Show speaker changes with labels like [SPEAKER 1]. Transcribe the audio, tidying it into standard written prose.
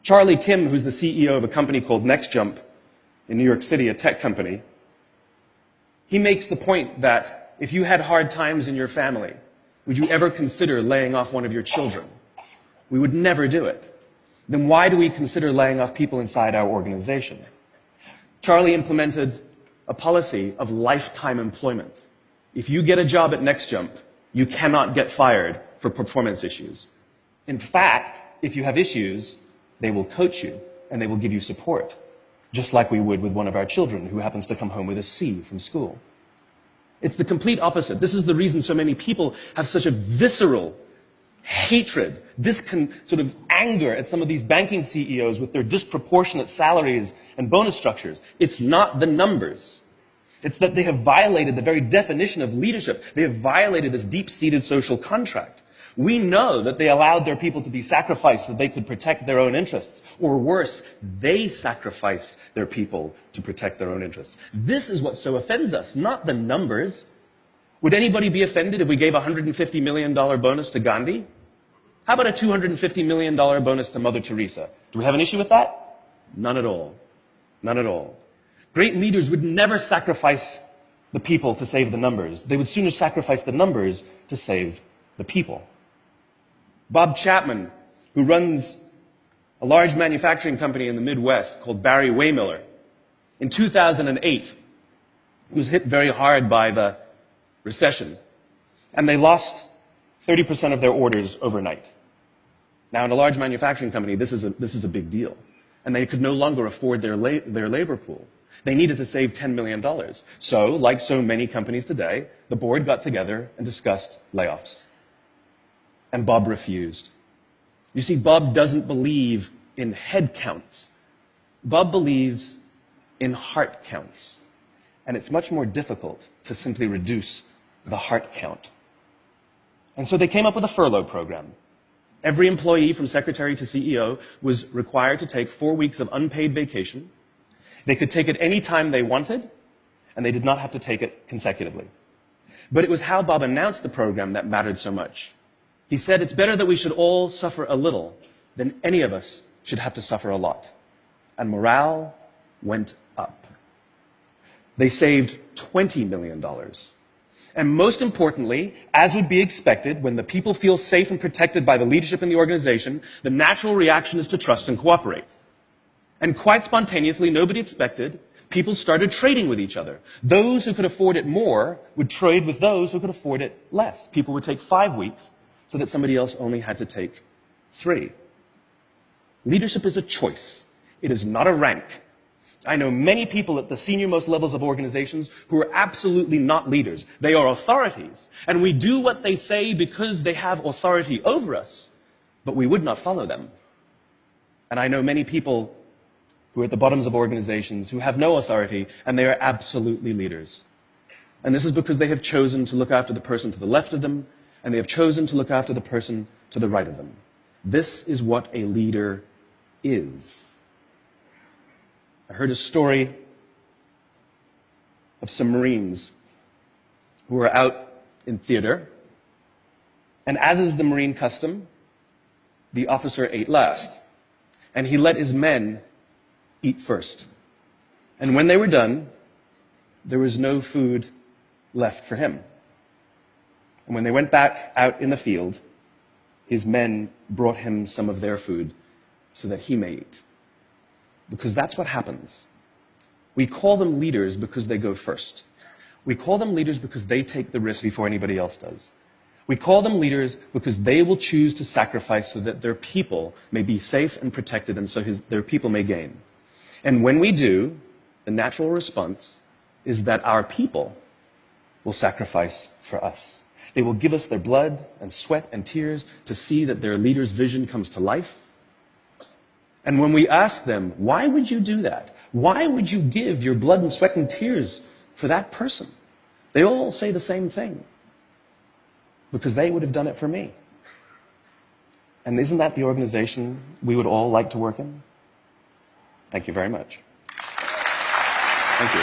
[SPEAKER 1] Charlie Kim, who's the CEO of a company called NextJump in New York City, a tech company, he makes the point that if you had hard times in your family, would you ever consider laying off one of your children? We would never do it. Then why do we consider laying off people inside our organization? Charlie implemented a policy of lifetime employment. If you get a job at NextJump, you cannot get fired for performance issues. In fact, if you have issues, they will coach you and they will give you support, just like we would with one of our children who happens to come home with a C from school. It's the complete opposite. This is the reason so many people have such a visceral hatred, sort of anger at some of these banking CEOs with their disproportionate salaries and bonus structures. It's not the numbers. It's that they have violated the very definition of leadership. They have violated this deep-seated social contract. We know that they allowed their people to be sacrificed so they could protect their own interests. Or worse, they sacrificed their people to protect their own interests. This is what so offends us, not the numbers. Would anybody be offended if we gave a $150 million bonus to Gandhi? How about a $250 million bonus to Mother Teresa? Do we have an issue with that? None at all. None at all. Great leaders would never sacrifice the people to save the numbers. They would sooner sacrifice the numbers to save the people. Bob Chapman, who runs a large manufacturing company in the Midwest called Barry Waymiller, in 2008, was hit very hard by the recession, and they lost 30% of their orders overnight. Now, in a large manufacturing company, this is a big deal, and they could no longer afford their labor pool. They needed to save $10 million. So, like so many companies today, the board got together and discussed layoffs. And Bob refused. You see, Bob doesn't believe in head counts. Bob believes in heart counts. And it's much more difficult to simply reduce the heart count. And so they came up with a furlough program. Every employee from secretary to CEO was required to take 4 weeks of unpaid vacation. They could take it any time they wanted, and they did not have to take it consecutively. But it was how Bob announced the program that mattered so much. He said, it's better that we should all suffer a little than any of us should have to suffer a lot. And morale went up. They saved $20 million. And most importantly, as would be expected, when the people feel safe and protected by the leadership in the organization, the natural reaction is to trust and cooperate. And quite spontaneously, nobody expected, people started trading with each other. Those who could afford it more would trade with those who could afford it less. People would take 5 weeks so that somebody else only had to take 3. Leadership is a choice. It is not a rank. I know many people at the senior-most levels of organizations who are absolutely not leaders. They are authorities. And we do what they say because they have authority over us, but we would not follow them. And I know many people who are at the bottoms of organizations who have no authority, and they are absolutely leaders. And this is because they have chosen to look after the person to the left of them, and they have chosen to look after the person to the right of them. This is what a leader is. I heard a story of some Marines who were out in theater, and as is the Marine custom, the officer ate last, and he let his men eat first. And when they were done, there was no food left for him. And when they went back out in the field, his men brought him some of their food so that he may eat. Because that's what happens. We call them leaders because they go first. We call them leaders because they take the risk before anybody else does. We call them leaders because they will choose to sacrifice so that their people may be safe and protected, and so their people may gain. And when we do, the natural response is that our people will sacrifice for us. They will give us their blood and sweat and tears to see that their leader's vision comes to life. And when we ask them, why would you do that? Why would you give your blood and sweat and tears for that person? They all say the same thing. Because they would have done it for me. And isn't that the organization we would all like to work in? Thank you very much. Thank you.